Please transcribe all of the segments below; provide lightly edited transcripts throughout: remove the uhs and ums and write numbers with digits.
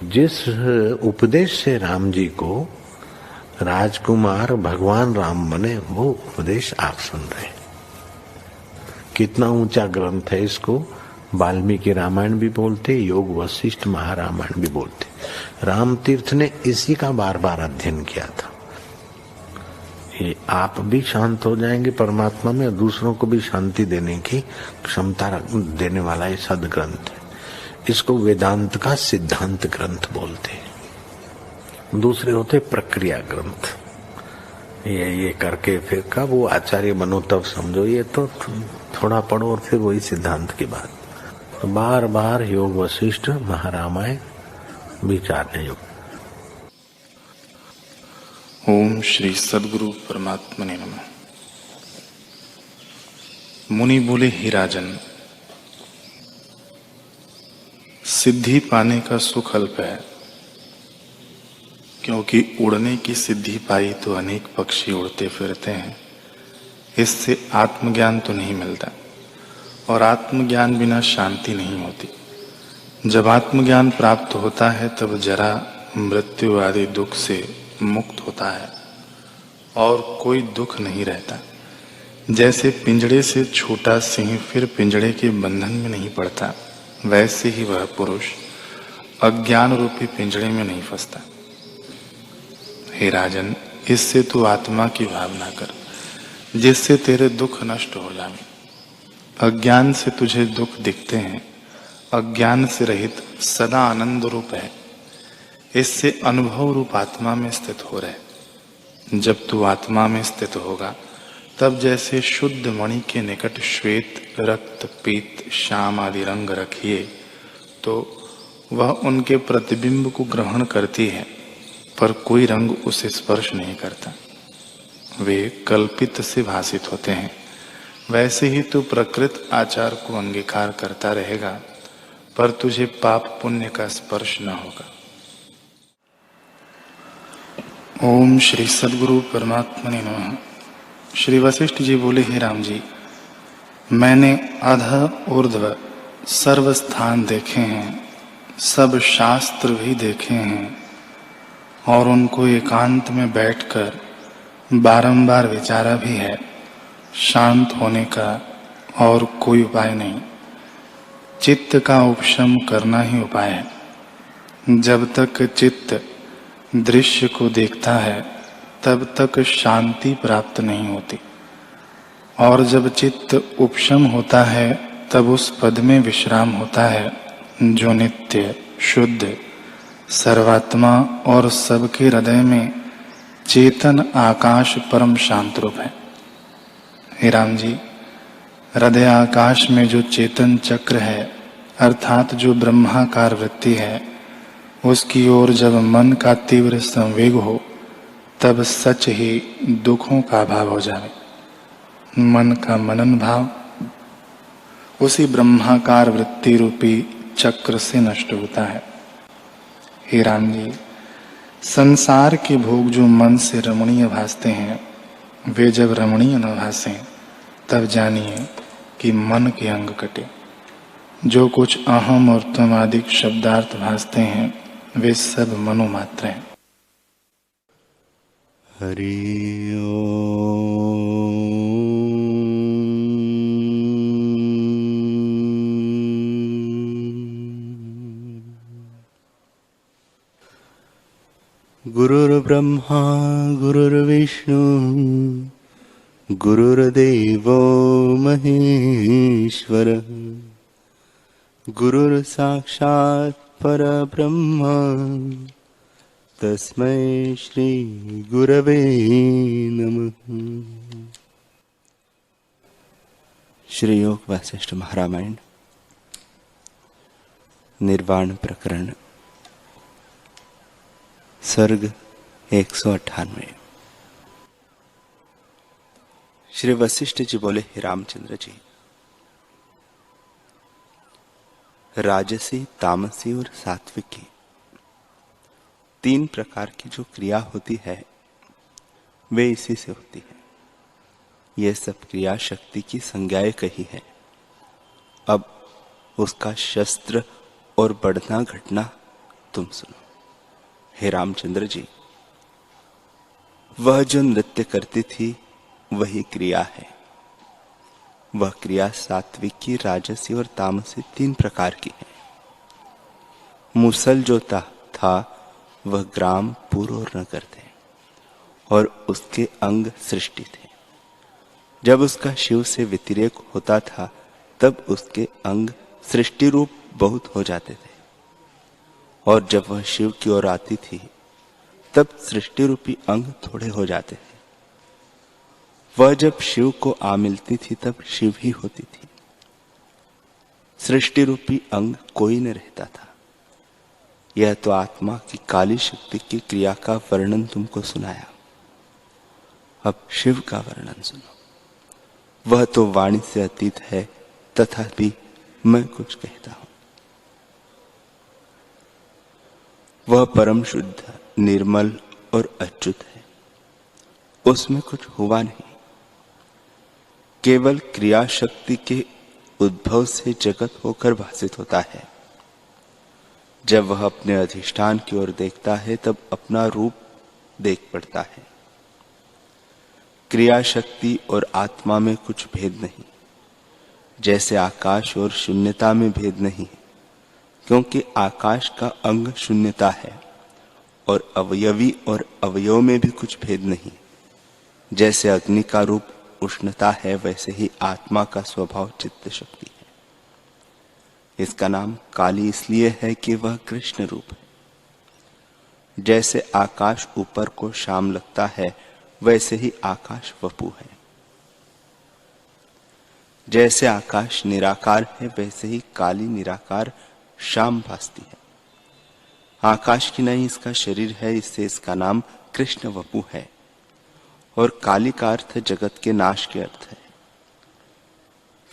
जिस उपदेश से राम जी को राजकुमार भगवान राम बने, वो उपदेश आप सुन रहे हैं। कितना ऊंचा ग्रंथ है। इसको वाल्मीकि रामायण भी बोलते, योग वशिष्ठ महारामायण भी बोलते। राम तीर्थ ने इसी का बार बार अध्ययन किया था। ये आप भी शांत हो जाएंगे परमात्मा में, और दूसरों को भी शांति देने की क्षमता देने वाला ये सदग्रंथ है। इसको वेदांत का सिद्धांत ग्रंथ बोलते हैं। दूसरे होते प्रक्रिया ग्रंथ। ये करके फिर कब वो आचार्य बनो तब समझो, ये तो थोड़ा पढ़ो और फिर वही सिद्धांत की बात। तो बार बार योग वशिष्ठ महारामायण विचारने योग। ओम श्री सद्गुरु परमात्मने नमः। मुनि बोले, हे राजन, सिद्धि पाने का सुख अल्प है, क्योंकि उड़ने की सिद्धि पाई तो अनेक पक्षी उड़ते फिरते हैं। इससे आत्मज्ञान तो नहीं मिलता, और आत्मज्ञान बिना शांति नहीं होती। जब आत्मज्ञान प्राप्त होता है तब जरा मृत्यु आदि दुख से मुक्त होता है और कोई दुख नहीं रहता। जैसे पिंजड़े से छोटा सिंह फिर पिंजड़े के बंधन में नहीं पड़ता, वैसे ही वह पुरुष अज्ञान रूपी पिंजड़े में नहीं फंसता। हे राजन, इससे तू आत्मा की भावना कर, जिससे तेरे दुख नष्ट हो जाए। अज्ञान से तुझे दुख दिखते हैं, अज्ञान से रहित सदा आनंद रूप है। इससे अनुभव रूप आत्मा में स्थित हो रहे। जब तू आत्मा में स्थित होगा तब जैसे शुद्ध मणि के निकट श्वेत, रक्त, पीत, श्याम आदि रंग रखिए तो वह उनके प्रतिबिंब को ग्रहण करती है, पर कोई रंग उसे स्पर्श नहीं करता। वे कल्पित से भासित होते हैं। वैसे ही तू प्रकृत आचार को अंगीकार करता रहेगा, पर तुझे पाप पुण्य का स्पर्श न होगा। ओम श्री सद्गुरु परमात्मने नमः। श्री वशिष्ठ जी बोले, हे राम जी, मैंने अध ऊर्ध्व सर्व स्थान देखे हैं, सब शास्त्र भी देखे हैं, और उनको एकांत में बैठकर बारंबार विचारा भी है। शांत होने का और कोई उपाय नहीं, चित्त का उपशम करना ही उपाय है। जब तक चित्त दृश्य को देखता है तब तक शांति प्राप्त नहीं होती, और जब चित्त उपशम होता है तब उस पद में विश्राम होता है जो नित्य, शुद्ध, सर्वात्मा और सबके हृदय में चेतन आकाश परम शांत रूप है। हे राम जी, हृदय आकाश में जो चेतन चक्र है, अर्थात जो ब्रह्माकार वृत्ति है, उसकी ओर जब मन का तीव्र संवेग हो तब सच ही दुखों का भाव हो जाए। मन का मनन भाव उसी ब्रह्माकार वृत्ति रूपी चक्र से नष्ट होता है। हे राम जी, संसार के भोग जो मन से रमणीय भासते हैं, वे जब रमणीय न भासें तब जानिए कि मन के अंग कटे। जो कुछ अहम और त्वम आदि शब्दार्थ भासते हैं, वे सब मनोमात्र हैं। हरि ओम। गुरुर्ब्रह्मा गुरुर्विष्णु गुरुर्देवो महेश्वर, गुरुर्साक्षात् परब्रह्म, तस्मै श्री गुरवे नमः। श्री योग वशिष्ठ महारामायण निर्वाण प्रकरण सर्ग 198। श्री वशिष्ठ जी बोले, हे रामचंद्र जी, राजसी, तामसी और सात्विकी तीन प्रकार की जो क्रिया होती है वे इसी से होती है। यह सब क्रिया शक्ति की संज्ञाएं कही है। अब उसका शस्त्र और बढ़ना घटना तुम सुनो। हे रामचंद्र जी, वह जो नृत्य करती थी वही क्रिया है। वह क्रिया सात्विकी, राजसी और तामसी 3 प्रकार की है। मुसल जो था वह ग्राम, पुर और नगर थे और उसके अंग सृष्टि थे। जब उसका शिव से व्यतिरेक होता था तब उसके अंग सृष्टि रूप बहुत हो जाते थे, और जब वह शिव की ओर आती थी तब सृष्टि रूपी अंग थोड़े हो जाते थे। वह जब शिव को आ मिलती थी तब शिव ही होती थी। सृष्टि रूपी अंग कोई न रहता था। यह तो आत्मा की काली शक्ति की क्रिया का वर्णन तुमको सुनाया। अब शिव का वर्णन सुनो। वह तो वाणी से अतीत है, तथापि मैं कुछ कहता हूं। वह परम शुद्ध, निर्मल और अच्युत है। उसमें कुछ हुआ नहीं। केवल क्रिया शक्ति के उद्भव से जगत होकर भासित होता है। जब वह अपने अधिष्ठान की ओर देखता है तब अपना रूप देख पड़ता है। क्रिया शक्ति और आत्मा में कुछ भेद नहीं, जैसे आकाश और शून्यता में भेद नहीं, क्योंकि आकाश का अंग शून्यता है, और अवयवी और अवयव में भी कुछ भेद नहीं। जैसे अग्नि का रूप उष्णता है, वैसे ही आत्मा का स्वभाव चित्त शक्ति है। इसका नाम काली इसलिए है कि वह कृष्ण रूप है। जैसे आकाश ऊपर को शाम लगता है, वैसे ही आकाश वपु है। जैसे आकाश निराकार है, वैसे ही काली निराकार शाम भासती है। आकाश की नहीं इसका शरीर है, इससे इसका नाम कृष्ण वपु है। और काली का अर्थ जगत के नाश के अर्थ है।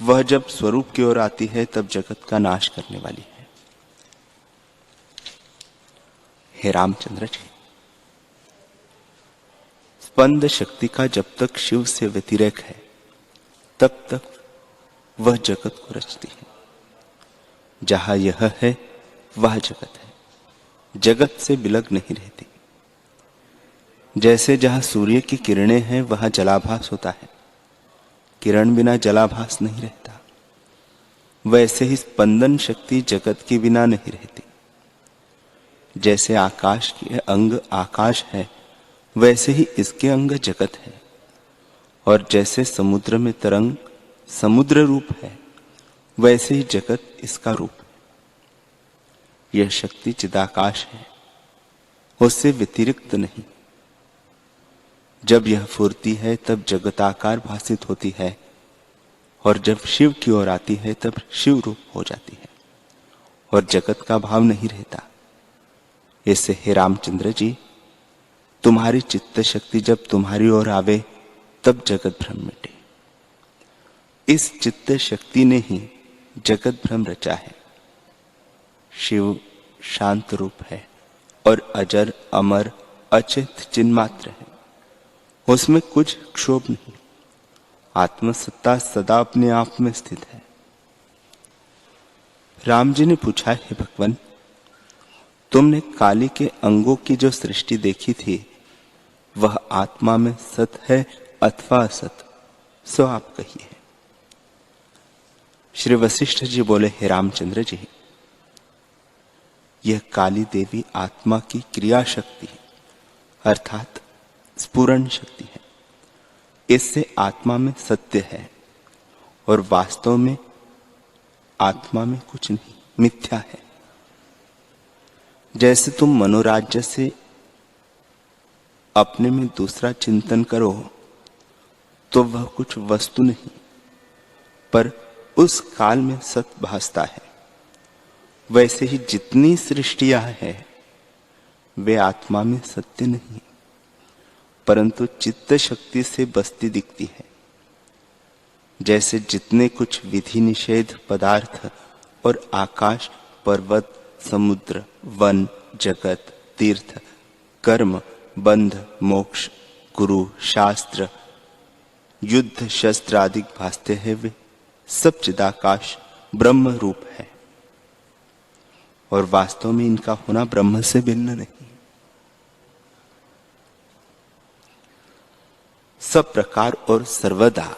वह जब स्वरूप की ओर आती है तब जगत का नाश करने वाली है। हे रामचंद्र जी, स्पंद शक्ति का जब तक शिव से व्यतिरेक है तब तक वह जगत को रचती है। जहां यह है वह जगत है, जगत से बिलग नहीं रहती। जैसे जहां सूर्य की किरणें हैं वहां जलाभास होता है, किरण बिना जलाभास नहीं रहता। वैसे ही स्पंदन शक्ति जगत के बिना नहीं रहती। जैसे आकाश के अंग आकाश है, वैसे ही इसके अंग जगत है। और जैसे समुद्र में तरंग समुद्र रूप है, वैसे ही जगत इसका रूप है। यह शक्ति चिदाकाश है, उससे व्यतिरिक्त नहीं। जब यह फुरती है तब जगताकार भासित होती है, और जब शिव की ओर आती है तब शिव रूप हो जाती है, और जगत का भाव नहीं रहता। इससे हे रामचंद्र जी, तुम्हारी चित्त शक्ति जब तुम्हारी ओर आवे तब जगत भ्रम मिटे। इस चित्त शक्ति ने ही जगत भ्रम रचा है। शिव शांत रूप है और अजर, अमर, अचित चिन्मात्र है। उसमें कुछ क्षोभ नहीं। आत्मसत्ता सदा अपने आप में स्थित है। राम जी ने पूछा, हे भगवान, तुमने काली के अंगों की जो सृष्टि देखी थी वह आत्मा में सत है अथवा असत, सो आप कहिए। श्री वशिष्ठ जी बोले, हे रामचंद्र जी, यह काली देवी आत्मा की क्रिया शक्ति अर्थात स्फुरण शक्ति है। इससे आत्मा में सत्य है और वास्तव में आत्मा में कुछ नहीं, मिथ्या है। जैसे तुम मनोराज्य से अपने में दूसरा चिंतन करो तो वह कुछ वस्तु नहीं, पर उस काल में सत भासता है। वैसे ही जितनी सृष्टियां हैं वे आत्मा में सत्य नहीं, परंतु चित्त शक्ति से बसती दिखती है। जैसे जितने कुछ विधि निषेध पदार्थ और आकाश, पर्वत, समुद्र, वन, जगत, तीर्थ, कर्म, बंध, मोक्ष, गुरु, शास्त्र, युद्ध, शस्त्र आदि भासते हैं, वे सब चिदाकाश ब्रह्म रूप है। और वास्तव में इनका होना ब्रह्म से भिन्न नहीं। सब प्रकार और सर्वदा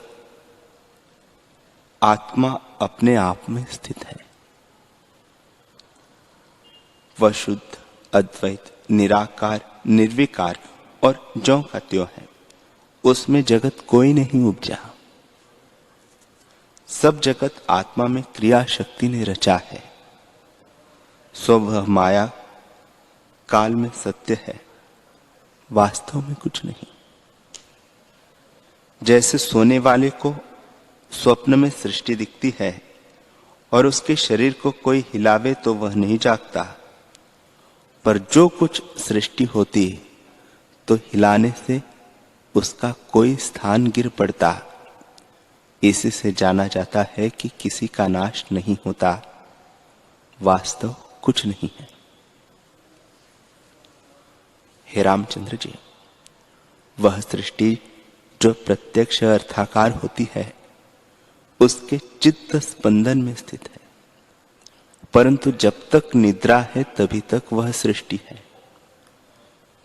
आत्मा अपने आप में स्थित है। वह शुद्ध, अद्वैत, निराकार, निर्विकार और ज्यों का त्यों है। उसमें जगत कोई नहीं उपजा। सब जगत आत्मा में क्रिया शक्ति ने रचा है। सो वह माया काल में सत्य है, वास्तव में कुछ नहीं। जैसे सोने वाले को स्वप्न में सृष्टि दिखती है और उसके शरीर को कोई हिलावे तो वह नहीं जागता, पर जो कुछ सृष्टि होती तो हिलाने से उसका कोई स्थान गिर पड़ता। इसी से जाना जाता है कि किसी का नाश नहीं होता, वास्तव कुछ नहीं है। हे रामचंद्र जी, वह सृष्टि जो प्रत्यक्ष अर्थाकार होती है उसके चित्त स्पंदन में स्थित है, परंतु जब तक निद्रा है तभी तक वह सृष्टि है।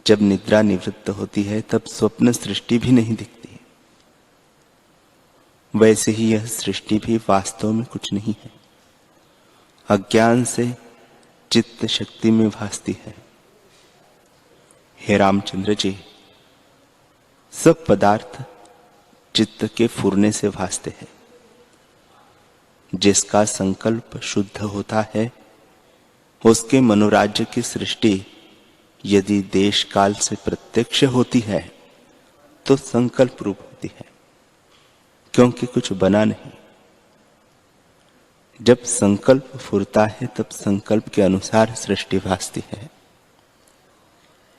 जब निद्रा निवृत्त होती है तब स्वप्न सृष्टि भी नहीं दिखती। वैसे ही यह सृष्टि भी वास्तव में कुछ नहीं है, अज्ञान से चित्त शक्ति में भासती है। हे रामचंद्र जी, सब पदार्थ चित्त के फुरने से भासते हैं। जिसका संकल्प शुद्ध होता है उसके मनोराज्य की सृष्टि यदि देश काल से प्रत्यक्ष होती है तो संकल्प रूप होती है, क्योंकि कुछ बना नहीं। जब संकल्प फुरता है तब संकल्प के अनुसार सृष्टि भासती है।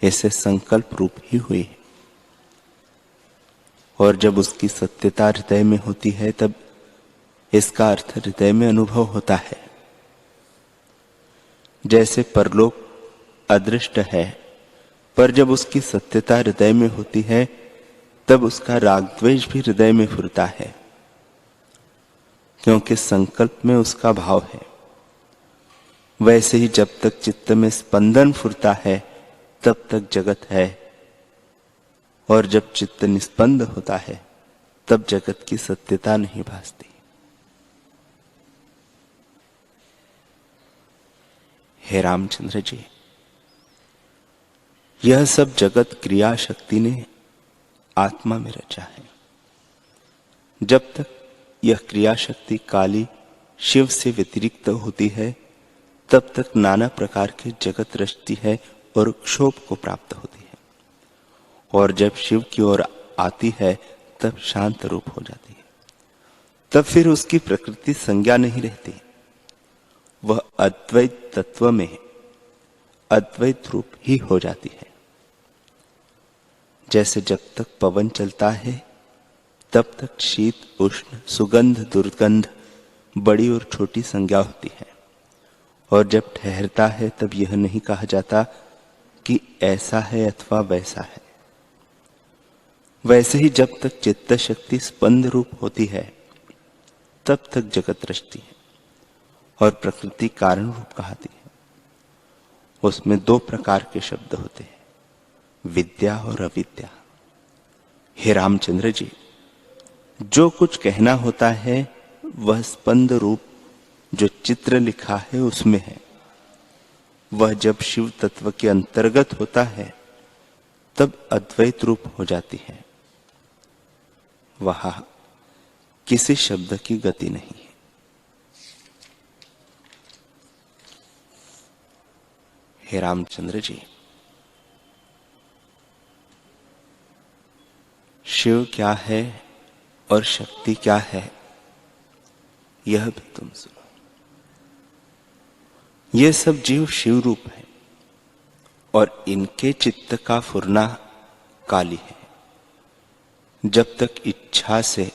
ऐसे संकल्प रूप ही हुई, और जब उसकी सत्यता हृदय में होती है तब इसका अर्थ हृदय में अनुभव होता है। जैसे परलोक अदृष्ट है, पर जब उसकी सत्यता हृदय में होती है तब उसका राग द्वेष भी हृदय में फुरता है, क्योंकि संकल्प में उसका भाव है। वैसे ही जब तक चित्त में स्पंदन फुरता है तब तक जगत है, और जब चित्त निस्पंद होता है तब जगत की सत्यता नहीं भासती। हे रामचंद्र जी, यह सब जगत क्रिया शक्ति ने आत्मा में रचा है। जब तक यह क्रिया शक्ति काली शिव से व्यतिरिक्त होती है तब तक नाना प्रकार की जगत रचती है और क्षोभ को प्राप्त होती है, और जब शिव की ओर आती है तब शांत रूप हो जाती है। तब फिर उसकी प्रकृति संज्ञा नहीं रहती, वह अद्वैत तत्व में अद्वैत रूप ही हो जाती है। जैसे जब तक पवन चलता है तब तक शीत, उष्ण, सुगंध, दुर्गंध, बड़ी और छोटी संज्ञा होती है, और जब ठहरता है तब यह नहीं कहा जाता कि ऐसा है अथवा वैसा है। वैसे ही जब तक चित्त शक्ति स्पंद रूप होती है तब तक जगत रचती है और प्रकृति कारण रूप कहती है। उसमें दो प्रकार के शब्द होते हैं, विद्या और अविद्या। हे रामचंद्र जी, जो कुछ कहना होता है वह स्पंद रूप जो चित्र लिखा है उसमें है। वह जब शिव तत्व के अंतर्गत होता है तब अद्वैत रूप हो जाती है। वहां किसी शब्द की गति नहीं है। हे रामचंद्र जी, शिव क्या है और शक्ति क्या है यह भी तुम सुनो। ये सब जीव शिव रूप है और इनके चित्त का फुरना काली है। जब तक इच्छा से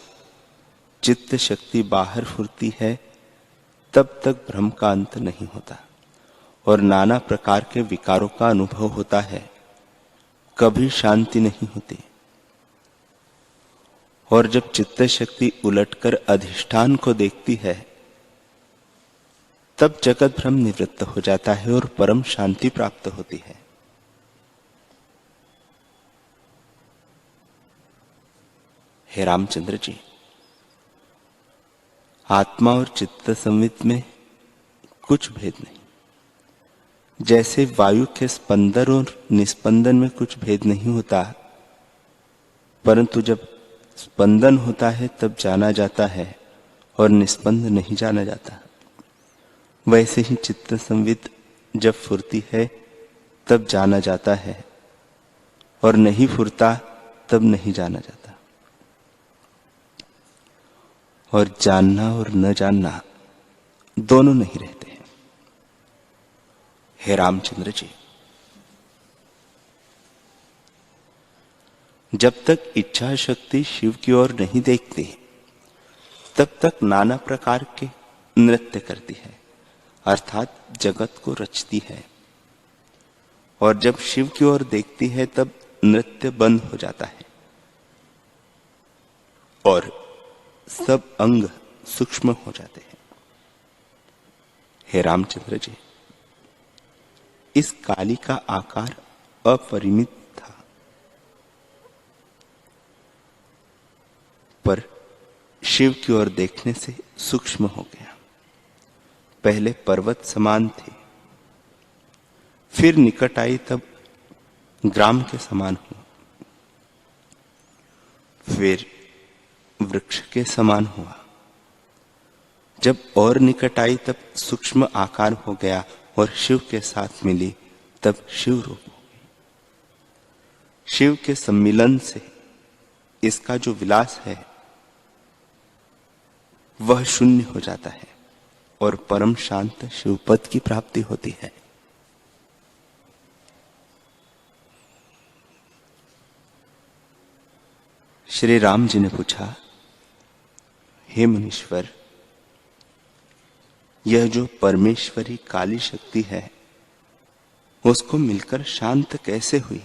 चित्त शक्ति बाहर फुरती है तब तक भ्रम का अंत नहीं होता और नाना प्रकार के विकारों का अनुभव होता है, कभी शांति नहीं होती। और जब चित्त शक्ति उलटकर अधिष्ठान को देखती है तब जगत भ्रम निवृत्त हो जाता है और परम शांति प्राप्त होती है। हे रामचंद्र जी, आत्मा और चित्त संवित में कुछ भेद नहीं। जैसे वायु के स्पंदन और निस्पंदन में कुछ भेद नहीं होता, परंतु जब स्पंदन होता है तब जाना जाता है और निस्पंद नहीं जाना जाता, वैसे ही चित्त संवित जब फुरती है तब जाना जाता है और नहीं फुरता तब नहीं जाना जाता। और जानना और न जानना दोनों नहीं रहते हैं। हे रामचंद्र जी, जब तक इच्छा शक्ति शिव की ओर नहीं देखती तब तक नाना प्रकार के नृत्य करती है, अर्थात जगत को रचती है। और जब शिव की ओर देखती है तब नृत्य बंद हो जाता है और सब अंग सूक्ष्म हो जाते हैं। हे रामचंद्र जी, इस काली का आकार अपरिमित था, पर शिव की ओर देखने से सूक्ष्म हो गया। पहले पर्वत समान थे, फिर निकट आई तब ग्राम के समान हुआ, फिर वृक्ष के समान हुआ, जब और निकट आई तब सूक्ष्म आकार हो गया और शिव के साथ मिली तब शिव रूप हो गई। शिव के सम्मिलन से इसका जो विलास है वह शून्य हो जाता है और परम शांत शिवपद की प्राप्ति होती है। श्री राम जी ने पूछा, हे मुनीश्वर, यह जो परमेश्वरी काली शक्ति है उसको मिलकर शांत कैसे हुई?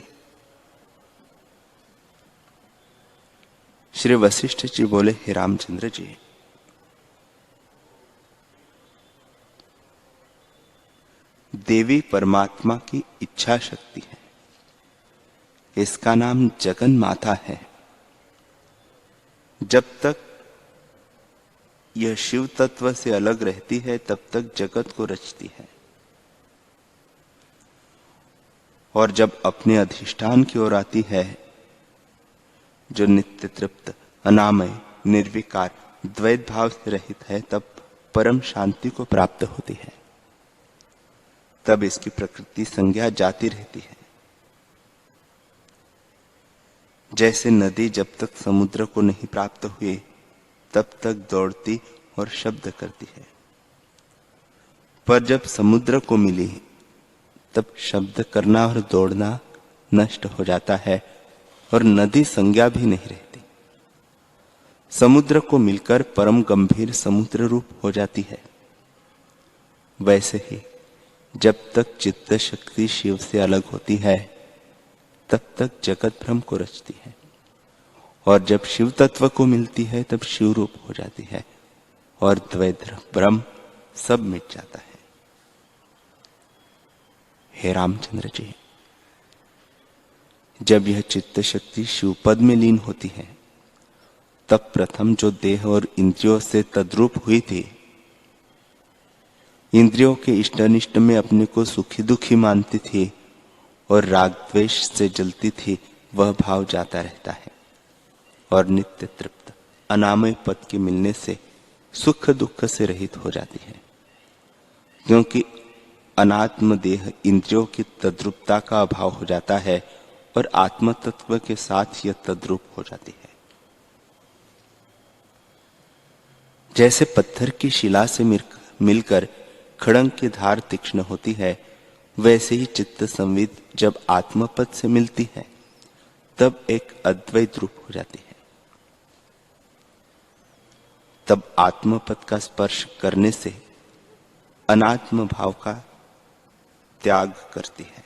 श्री वशिष्ठ जी बोले, हे रामचंद्र जी, देवी परमात्मा की इच्छा शक्ति है, इसका नाम जगन माता है। जब तक यह शिव तत्व से अलग रहती है तब तक जगत को रचती है, और जब अपने अधिष्ठान की ओर आती है जो नित्य तृप्त, अनामय, निर्विकार, द्वैत भाव से रहित है, तब परम शांति को प्राप्त होती है। तब इसकी प्रकृति संज्ञा जाती रहती है। जैसे नदी जब तक समुद्र को नहीं प्राप्त हुई तब तक दौड़ती और शब्द करती है, पर जब समुद्र को मिली तब शब्द करना और दौड़ना नष्ट हो जाता है और नदी संज्ञा भी नहीं रहती। समुद्र को मिलकर परम गंभीर समुद्र रूप हो जाती है। वैसे ही जब तक चित्त शक्ति शिव से अलग होती है तब तक जगत भ्रम को रचती है, और जब शिव तत्व को मिलती है तब शिव रूप हो जाती है और द्वैत भ्रम सब मिट जाता है। हे रामचंद्र जी, जब यह चित्त शक्ति शिवपद में लीन होती है तब प्रथम जो देह और इंद्रियों से तद्रूप हुई थी, इंद्रियों के इष्ट अनिष्ट में अपने को सुखी दुखी मानती थी और राग द्वेष से जलती थी, वह भाव जाता रहता है और नित्य तृप्त अनामय पद के मिलने से सुख दुख से रहित हो जाती है, क्योंकि अनात्म देह इंद्रियों की तद्रूपता का अभाव हो जाता है और आत्म तत्व के साथ यह तद्रूप हो जाती है। जैसे पत्थर की शिला से मिलकर खड़ंग की धार तीक्ष्ण होती है, वैसे ही चित्त संविद जब आत्मपद से मिलती है तब एक अद्वैत रूप हो जाती है। तब आत्मपद का स्पर्श करने से अनात्म भाव का त्याग करती है।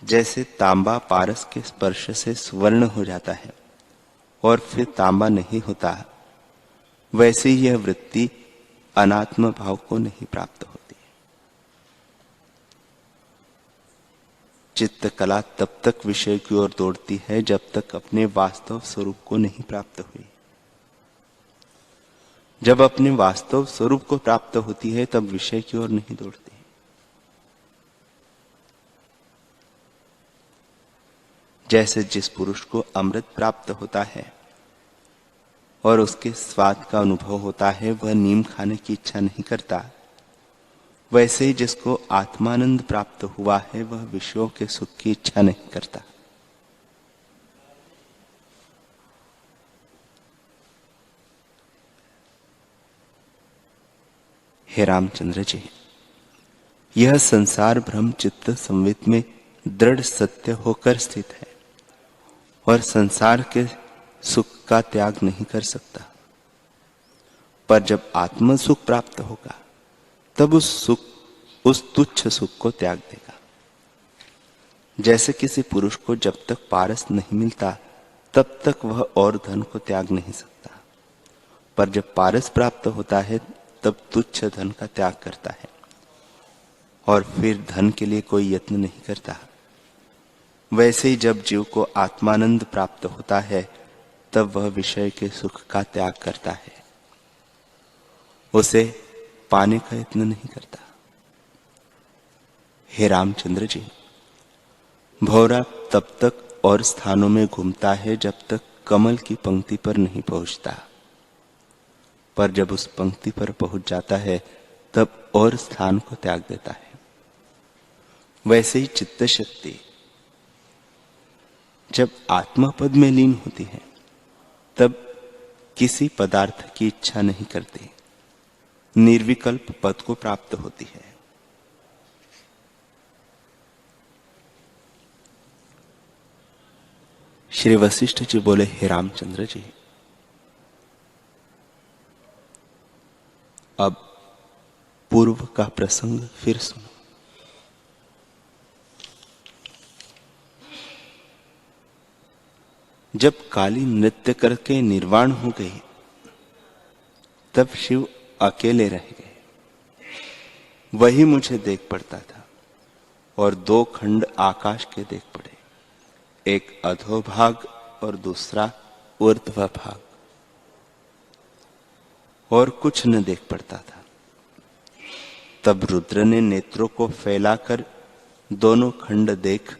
जैसे तांबा पारस के स्पर्श से स्वर्ण हो जाता है और फिर तांबा नहीं होता, वैसे ही यह वृत्ति अनात्म भाव को नहीं प्राप्त होती। चित्त कला तब तक विषय की ओर दौड़ती है जब तक अपने वास्तव स्वरूप को नहीं प्राप्त हुई। जब अपने वास्तव स्वरूप को प्राप्त होती है तब विषय की ओर नहीं दौड़ती। जैसे जिस पुरुष को अमृत प्राप्त होता है और उसके स्वाद का अनुभव होता है, वह नीम खाने की इच्छा नहीं करता, वैसे ही जिसको आत्मानंद प्राप्त हुआ है वह विषयों के सुख की इच्छा नहीं करता। हे रामचंद्र जी, यह संसार ब्रह्म चित्त संवित में दृढ़ सत्य होकर स्थित है और संसार के सुख का त्याग नहीं कर सकता। पर जब आत्म सुख प्राप्त होगा तब उस तुच्छ सुख को त्याग देगा। जैसे किसी पुरुष को जब तक पारस नहीं मिलता तब तक वह और धन को त्याग नहीं सकता, पर जब पारस प्राप्त होता है तब तुच्छ धन का त्याग करता है और फिर धन के लिए कोई यत्न नहीं करता। वैसे ही जब जीव को आत्मानंद प्राप्त होता है तब वह विषय के सुख का त्याग करता है, उसे पाने का यत्न नहीं करता। हे रामचंद्र जी, भौरा तब तक और स्थानों में घूमता है जब तक कमल की पंक्ति पर नहीं पहुंचता, पर जब उस पंक्ति पर पहुंच जाता है तब और स्थान को त्याग देता है। वैसे ही चित्त शक्ति जब आत्मा पद में लीन होती है तब किसी पदार्थ की इच्छा नहीं करती, निर्विकल्प पद को प्राप्त होती है। श्री वशिष्ठ जी बोले, हे रामचंद्र जी, अब पूर्व का प्रसंग फिर सुनो। जब काली नृत्य करके निर्वाण हो गई तब शिव अकेले रह गए। वही मुझे देख पड़ता था और दो खंड आकाश के देख पड़े, एक अधोभाग और दूसरा ऊर्ध्व भाग, और कुछ न देख पड़ता था। तब रुद्र ने नेत्रों को फैलाकर दोनों खंड देख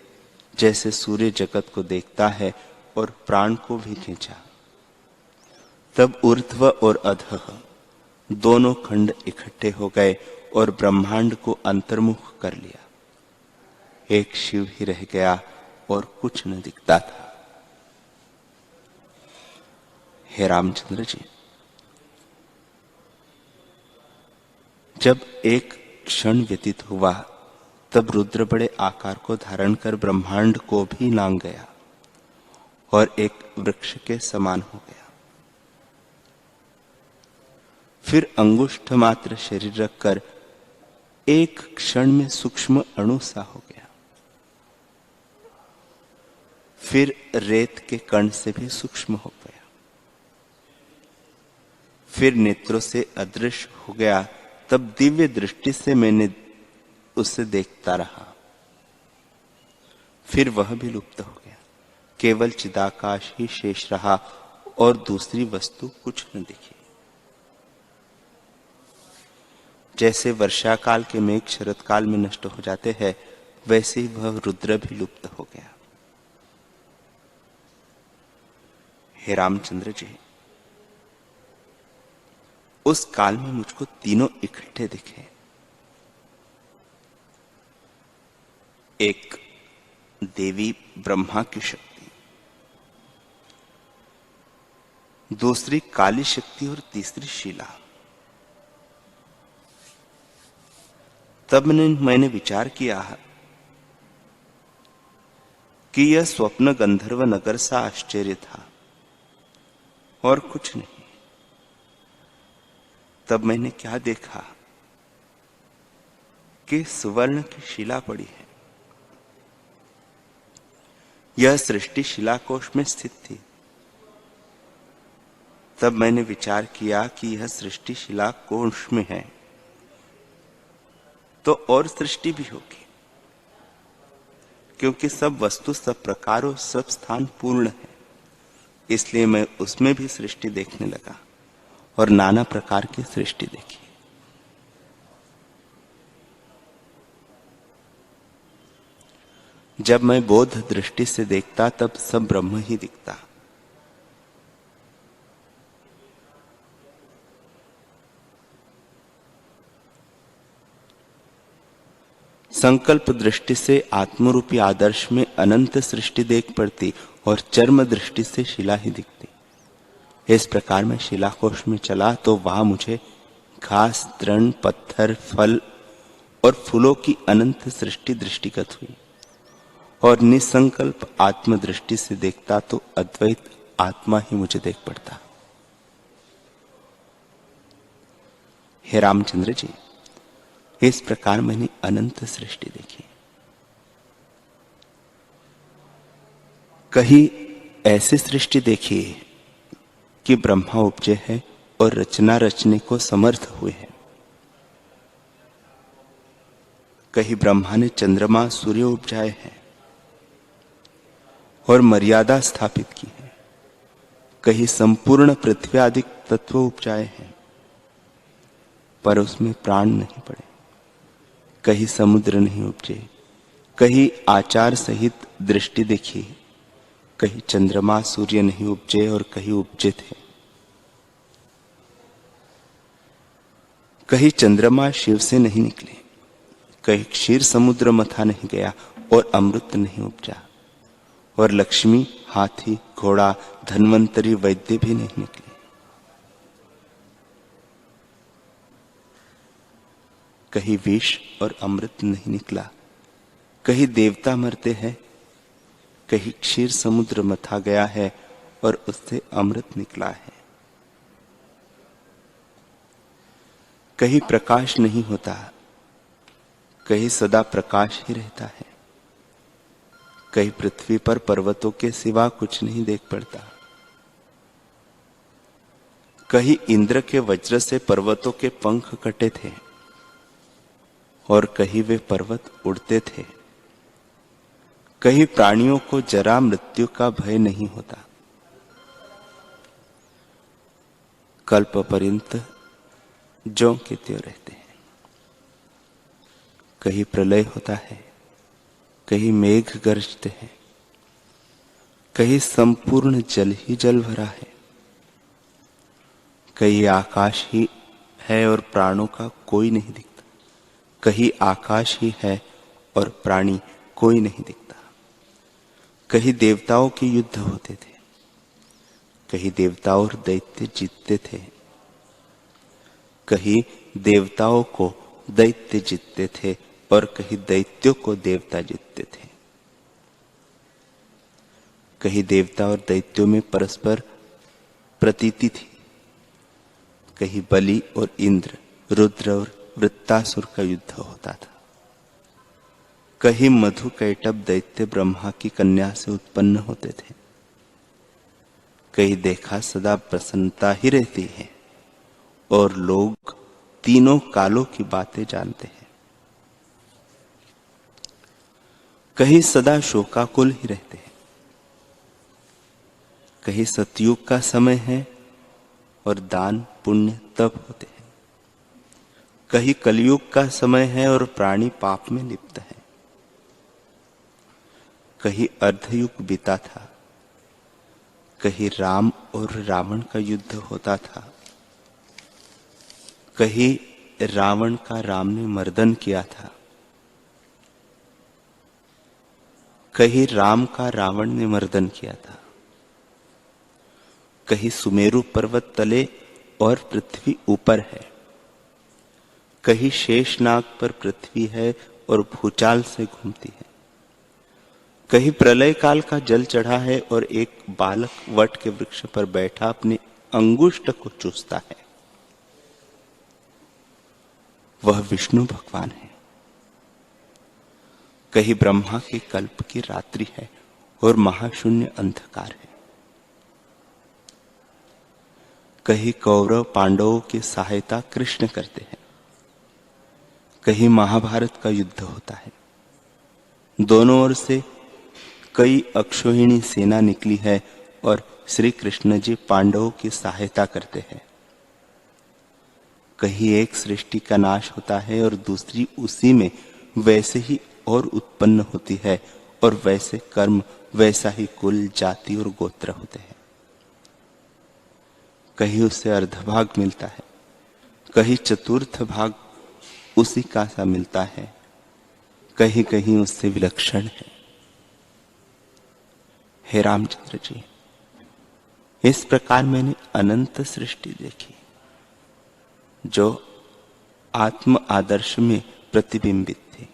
जैसे सूर्य जगत को देखता है और प्राण को भी खींचा। तब ऊर्ध्व और अधः दोनों खंड इकट्ठे हो गए और ब्रह्मांड को अंतर्मुख कर लिया। एक शिव ही रह गया और कुछ न दिखता था। हे रामचंद्र जी, जब एक क्षण व्यतीत हुआ तब रुद्र बड़े आकार को धारण कर ब्रह्मांड को भी लांग गया और एक वृक्ष के समान हो गया। फिर अंगुष्ठ मात्र शरीर रखकर एक क्षण में सूक्ष्म अणु सा हो गया। फिर रेत के कण से भी सूक्ष्म हो गया। फिर नेत्रों से अदृश्य हो गया। तब दिव्य दृष्टि से मैंने उसे देखता रहा। फिर वह भी लुप्त हो गया। केवल चिदाकाश ही शेष रहा और दूसरी वस्तु कुछ न दिखी। जैसे वर्षा काल के मेघ शरद काल में नष्ट हो जाते हैं, वैसे ही वह रुद्र भी लुप्त हो गया। हे रामचंद्र जी, उस काल में मुझको तीनों इकट्ठे दिखे। एक देवी ब्रह्मा की शक्ति, दूसरी काली शक्ति और तीसरी शीला। तब मैंने विचार किया कि यह स्वप्न गंधर्व नगर सा आश्चर्य था और कुछ नहीं। तब मैंने क्या देखा कि सुवर्ण की शिला पड़ी है। यह सृष्टि शिलाकोश में स्थित थी। तब मैंने विचार किया कि यह सृष्टि शिला कोश में है तो और सृष्टि भी होगी, क्योंकि सब वस्तु, सब प्रकार और सब स्थान पूर्ण है। इसलिए मैं उसमें भी सृष्टि देखने लगा और नाना प्रकार की सृष्टि देखी। जब मैं बोध दृष्टि से देखता तब सब ब्रह्म ही दिखता। संकल्प दृष्टि से आत्मरूपी आदर्श में अनंत सृष्टि देख पड़ती और चर्म दृष्टि से शिला ही दिखती। इस प्रकार मैं शिलाकोश में चला तो वहां मुझे घास, तृण, पत्थर, फल और फूलों की अनंत सृष्टि दृष्टिगत हुई। और निसंकल्प आत्म दृष्टि से देखता तो अद्वैत आत्मा ही मुझे देख पड़ता। हे रामचंद्र जी, इस प्रकार मैंने अनंत सृष्टि देखी। कहीं ऐसी सृष्टि देखी कि ब्रह्मा उपजे है और रचना रचने को समर्थ हुए हैं। कहीं ब्रह्मा ने चंद्रमा, सूर्य उपजाए हैं और मर्यादा स्थापित की है। कहीं संपूर्ण पृथ्वी आदि तत्व उपजाए हैं पर उसमें प्राण नहीं पड़े। कहीं समुद्र नहीं उपजे, कहीं आचार सहित दृष्टि देखी। कहीं चंद्रमा, सूर्य नहीं उपजे और कहीं उपजे थे। कहीं चंद्रमा शिव से नहीं निकले, कहीं क्षीर समुद्र मथा नहीं गया और अमृत नहीं उपजा। और लक्ष्मी, हाथी, घोड़ा, धन्वंतरी, वैद्य भी नहीं निकले। कहीं विष और अमृत नहीं निकला। कहीं देवता मरते हैं, कहीं क्षीर समुद्र मथा गया है और उससे अमृत निकला है। कहीं प्रकाश नहीं होता, कहीं सदा प्रकाश ही रहता है। कहीं पृथ्वी पर पर्वतों के सिवा कुछ नहीं देख पड़ता। कहीं इंद्र के वज्र से पर्वतों के पंख कटे थे और कहीं वे पर्वत उड़ते थे। कहीं प्राणियों को जरा मृत्यु का भय नहीं होता। कल्प पर्यंत ज्यों के त्यों रहते हैं। कहीं प्रलय होता है, कहीं मेघ गरजते हैं, कहीं संपूर्ण जल ही जल भरा है। कहीं आकाश ही है और प्राणों का कोई नहीं दिखता। कहीं आकाश ही है और प्राणी कोई नहीं दिखता। कहीं देवताओं के युद्ध होते थे, कहीं देवता और दैत्य जीतते थे। कहीं देवताओं को दैत्य जीतते थे और कहीं दैत्यों को देवता जीतते थे। कहीं देवता और दैत्यों में परस्पर प्रतीति थी। कहीं बलि और इंद्र, रुद्र और वृत्तासुर का युद्ध होता था। कहीं मधु कैटभ दैत्य ब्रह्मा की कन्या से उत्पन्न होते थे। कहीं देखा सदा प्रसन्नता ही रहती है और लोग तीनों कालों की बातें जानते हैं। कहीं सदा शोकाकुल ही रहते हैं। कहीं सतयुग का समय है और दान पुण्य तब होते हैं। कहीं कलयुग का समय है और प्राणी पाप में लिप्त है। कहीं अर्धयुग बीता था। कहीं राम और रावण का युद्ध होता था। कहीं रावण का राम ने मर्दन किया था। कहीं राम का रावण ने मर्दन किया था। कहीं सुमेरु पर्वत तले और पृथ्वी ऊपर है। कहीं शेषनाग पर पृथ्वी है और भूचाल से घूमती है। कहीं प्रलय काल का जल चढ़ा है और एक बालक वट के वृक्ष पर बैठा अपने अंगुष्ठ को चूसता है। वह विष्णु भगवान है। कहीं ब्रह्मा के कल्प की रात्रि है और महाशून्य अंधकार है। कहीं कौरव पांडवों की सहायता कृष्ण करते हैं, कहीं महाभारत का युद्ध होता है। दोनों ओर से कई अक्षोहिणी सेना निकली है और श्री कृष्ण जी पांडवों की सहायता करते हैं। कहीं एक सृष्टि का नाश होता है और दूसरी उसी में वैसे ही और उत्पन्न होती है, और वैसे कर्म, वैसा ही कुल, जाति और गोत्र होते हैं। कहीं उससे अर्धभाग मिलता है, कहीं चतुर्थ भाग उसी का सा मिलता है, कहीं कहीं उससे विलक्षण है। हे रामचंद्र जी, इस प्रकार मैंने अनंत सृष्टि देखी जो आत्म आदर्श में प्रतिबिंबित थी।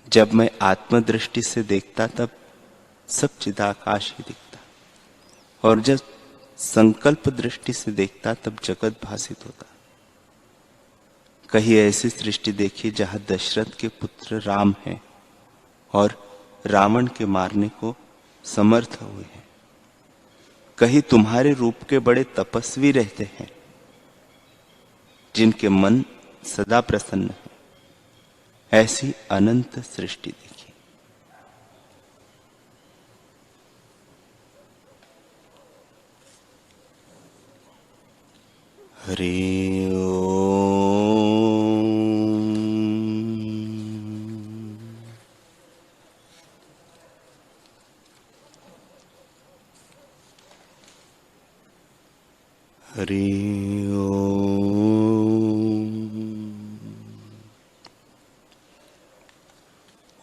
जब मैं आत्मदृष्टि से देखता तब सब चिदाकाश ही दिखता, और जब संकल्प दृष्टि से देखता तब जगत भासित होता। कहीं ऐसी सृष्टि देखी जहां दशरथ के पुत्र राम हैं और रावण के मारने को समर्थ हुए हैं। कहीं तुम्हारे रूप के बड़े तपस्वी रहते हैं जिनके मन सदा प्रसन्न है। ऐसी अनंत सृष्टि देखी। हरि ओम। हरि ओम।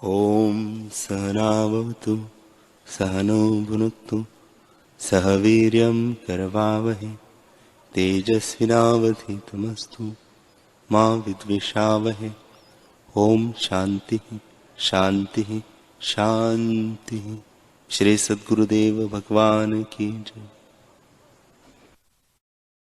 ओम सहनावतु सहनो भुनक्तु सह वीर्यं करवावहै तेजस्विनावधीतमस्तु मा विद्विषावहै। ओम शांति शांति शांति। श्री सद्गुरुदेव भगवान की जय।